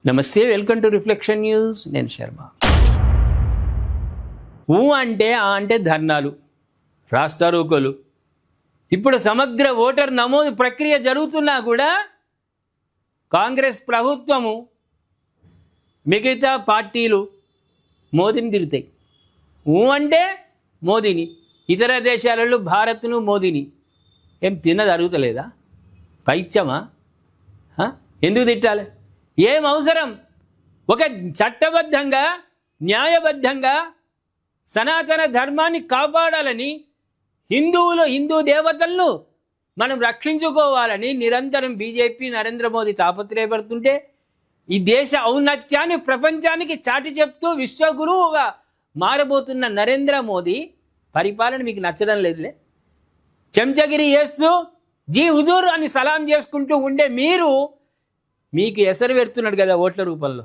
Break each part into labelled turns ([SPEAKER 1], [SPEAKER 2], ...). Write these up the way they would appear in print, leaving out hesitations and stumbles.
[SPEAKER 1] నమస్తే, welcome to reflection news. నేను శర్మ. అంటే ధర్నాలు, రాస్తారోకోలు. ఇప్పుడు సమగ్ర ఓటర్ నమోదు ప్రక్రియ జరుగుతున్నా కూడా కాంగ్రెస్ ప్రభుత్వము మిగతా పార్టీలు మోదీని తిరుగుతాయి. అంటే మోదీని, ఇతర దేశాలలో భారత్ను మోదీని ఏం తిన్నది అరుగుతలేదా? పైత్యమా? ఎందుకు తిట్టాలి? ఏం అవసరం? ఒక చట్టబద్ధంగా న్యాయబద్ధంగా సనాతన ధర్మాన్ని కాపాడాలని, హిందూ దేవతలను మనం రక్షించుకోవాలని నిరంతరం బీజేపీ నరేంద్ర మోదీ తాపత్రయపడుతుంటే, ఈ దేశ ఔన్నత్యాన్ని ప్రపంచానికి చాటి చెప్తూ విశ్వగురువుగా మారబోతున్న నరేంద్ర మోదీ పరిపాలన మీకు నచ్చడం లేదులే. చెంచగిరి చేస్తూ జీ హుజూర్ అని సలాం చేసుకుంటూ ఉండే మీరు, మీకు ఎసరు పెడుతున్నాడు కదా ఓట్ల రూపంలో.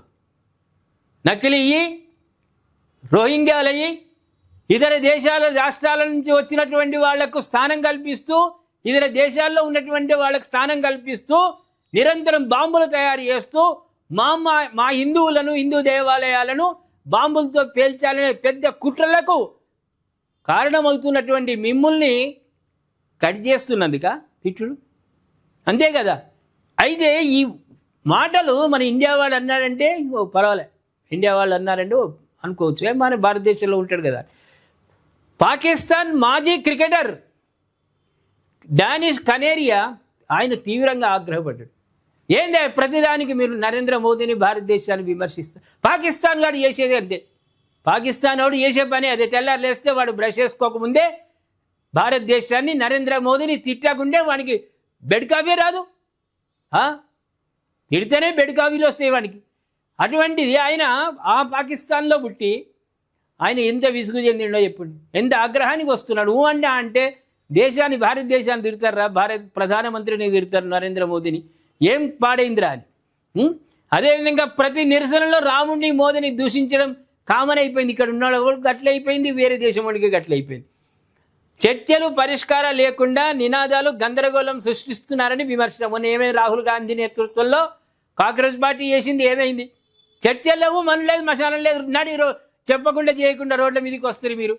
[SPEAKER 1] నకిలీ రోహింగ్యాలయ్యి ఇతర దేశాల రాష్ట్రాల నుంచి వచ్చినటువంటి వాళ్లకు స్థానం కల్పిస్తూ, ఇతర దేశాల్లో ఉన్నటువంటి వాళ్ళకు స్థానం కల్పిస్తూ, నిరంతరం బాంబులు తయారు చేస్తూ మా హిందువులను, హిందూ దేవాలయాలను బాంబులతో పేల్చాలనే పెద్ద కుట్రలకు కారణమవుతున్నటువంటి మిమ్మల్ని కట్ చేస్తున్నందుక తిట్టుడు, అంతే కదా. అయితే ఈ మాటలు మన ఇండియా వాళ్ళు అన్నాడంటే పర్వాలే, ఇండియా వాళ్ళు అన్నారంటే అనుకోవచ్చు, మన భారతదేశంలో ఉంటాడు కదా. పాకిస్తాన్ మాజీ క్రికెటర్ డానిష్ కనేరియా ఆయన తీవ్రంగా ఆగ్రహపడ్డాడు. ఏందే ప్రతిదానికి మీరు నరేంద్ర మోదీని, భారతదేశాన్ని విమర్శిస్తారు? పాకిస్తాన్ వాడు చేసేది అంతే. పాకిస్తాన్ వాడు చేసే పని అదే. తెల్లారు లేస్తే వాడు బ్రష్ చేసుకోకముందే భారతదేశాన్ని, నరేంద్ర మోదీని తిట్టకుండే వానికి బెడ్ కాఫీ రాదు. తిడితేనే బెడ్ కాఫీలు వస్తాయి వానికి. అటువంటిది ఆయన ఆ పాకిస్తాన్లో పుట్టి ఆయన ఎంత విసుగు చెందిండో చెప్పండి, ఎంత ఆగ్రహానికి వస్తున్నాడు. అంటే దేశాన్ని, భారతదేశాన్ని తిడతారా? భారత ప్రధానమంత్రిని తిడతారు నరేంద్ర మోదీని. ఏం పాడైందిరా అని. అదేవిధంగా ప్రతి నిరసనలో రాముడిని, మోదీని దూషించడం కామన్ అయిపోయింది. ఇక్కడ ఉన్న వాళ్ళకి గట్లయిపోయింది, వేరే దేశం వాడికి గట్లయిపోయింది. చర్చలు పరిష్కారం లేకుండా నినాదాలు గందరగోళం సృష్టిస్తున్నారని విమర్శ. మొన్న ఏమైంది? రాహుల్ గాంధీ నేతృత్వంలో కాంగ్రెస్ పార్టీ చేసింది ఏమైంది? చర్చలు లేవు, మన లేదు, మశానం లేదు, చెప్పకుండా చేయకుండా రోడ్ల మీదకి వస్తారు మీరు.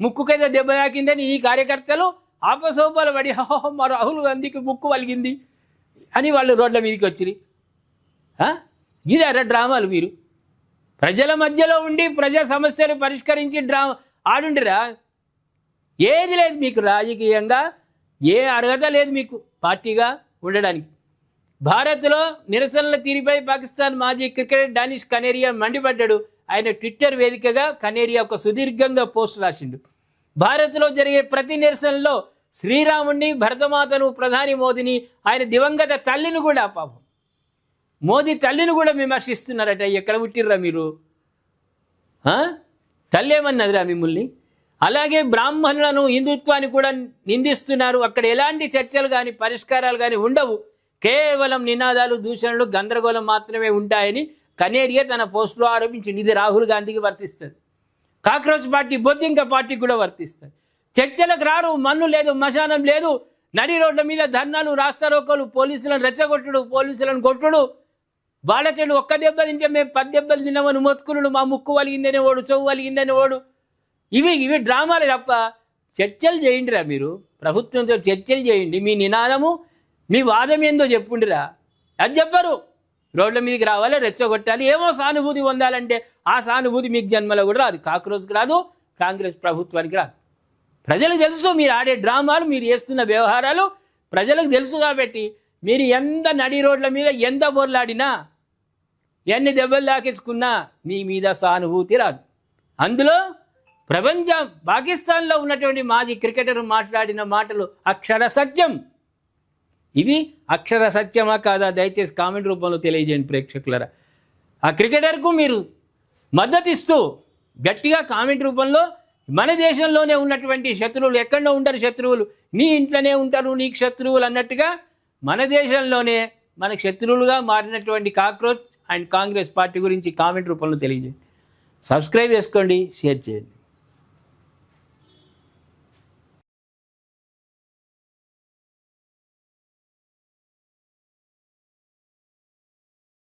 [SPEAKER 1] ముక్కుకైతే దెబ్బ తాకిందని ఈ కార్యకర్తలు ఆపసోపాలు పడి మా రాహుల్ గాంధీకి ముక్కు వలిగింది అని వాళ్ళు రోడ్ల మీదకి వచ్చిరి. ఇది అర డ్రామాలు. మీరు ప్రజల మధ్యలో ఉండి ప్రజా సమస్యలు పరిష్కరించి డ్రామా ఆడుండిరా. ఏది లేదు మీకు రాజకీయంగా, ఏ అర్హత లేదు మీకు పార్టీగా ఉండడానికి. భారత్లో నిరసనల తీరుపై పాకిస్తాన్ మాజీ క్రికెటర్ డానిష్ కనేరియా మండిపడ్డాడు. ఆయన ట్విట్టర్ వేదికగా కనేరియా ఒక సుదీర్ఘంగా పోస్ట్ రాసిండు. భారత్లో జరిగే ప్రతి నిరసనలో శ్రీరాముడిని, భరతమాతను, ప్రధాని మోదీని, ఆయన దివంగత తల్లిని కూడా, పాపం మోదీ తల్లిని కూడా విమర్శిస్తున్నారట. ఎక్కడ పుట్టిర్రా మీరు? తల్లి ఏమన్నదిరా మిమ్మల్ని? అలాగే బ్రాహ్మణులను, హిందుత్వాన్ని కూడా నిందిస్తున్నారు. అక్కడ ఎలాంటి చర్చలు కానీ పరిష్కారాలు కానీ ఉండవు. కేవలం నినాదాలు, దూషణలు, గందరగోళం మాత్రమే ఉంటాయని కనేరియా తన పోస్టులో ఆరోపించింది. ఇది రాహుల్ గాంధీకి వర్తిస్తుంది, కాక్రోచ్ పార్టీ, బొద్దింక పార్టీకి కూడా వర్తిస్తుంది. చర్చలకు రారు, మన్ను లేదు, మశానం లేదు, నడి రోడ్ల మీద ధర్నాలు, రాస్తారోకోలు, పోలీసులను రెచ్చగొట్టుడు, పోలీసులను కొట్టుడు, వాళ్ళతేడు ఒక్క దెబ్బ తింటే మేము 10 దెబ్బలు తిన్నామని మొత్తుకున్నాడు. మా ముక్కు వలిగిందని ఓడు, చెవు వలిగిందని ఓడు. ఇవి డ్రామాలు తప్ప. చర్చలు చేయండిరా మీరు, ప్రభుత్వంతో చర్చలు చేయండి. మీ నినాదము, మీ వాదం ఏందో చెప్పుండిరా. అది చెప్పరు. రోడ్ల మీదకి రావాలి, రెచ్చగొట్టాలి, ఏమో సానుభూతి పొందాలంటే ఆ సానుభూతి మీకు జన్మలో కూడా రాదు. కాక్రోజ్కి రాదు, కాంగ్రెస్ ప్రభుత్వానికి రాదు. ప్రజలకు తెలుసు మీరు ఆడే డ్రామాలు, మీరు చేస్తున్న వ్యవహారాలు ప్రజలకు తెలుసు. కాబట్టి మీరు ఎంత నడి రోడ్ల మీద ఎంత బొర్లాడినా, ఎన్ని దెబ్బలు దాకించుకున్నా మీ మీద సానుభూతి రాదు. అందులో పాకిస్తాన్లో ఉన్నటువంటి మాజీ క్రికెటర్ మాట్లాడిన మాటలు అక్షర సత్యం. ఇవి అక్షర సత్యమా కాదా? దయచేసి కామెంట్ రూపంలో తెలియజేయండి ప్రేక్షకులరా. ఆ క్రికెటర్కు మీరు మద్దతు ఇస్తూ గట్టిగా కామెంట్ రూపంలో, మన దేశంలోనే ఉన్నటువంటి శత్రువులు ఎక్కడో ఉండరు, శత్రువులు నీ ఇంట్లోనే ఉంటారు, నీకు శత్రువులు అన్నట్టుగా మన దేశంలోనే మనకు శత్రువులుగా మారినటువంటి కాక్రోచ్ అండ్ కాంగ్రెస్ పార్టీ గురించి కామెంట్ రూపంలో తెలియజేయండి. సబ్స్క్రైబ్ చేసుకోండి, షేర్ చేయండి.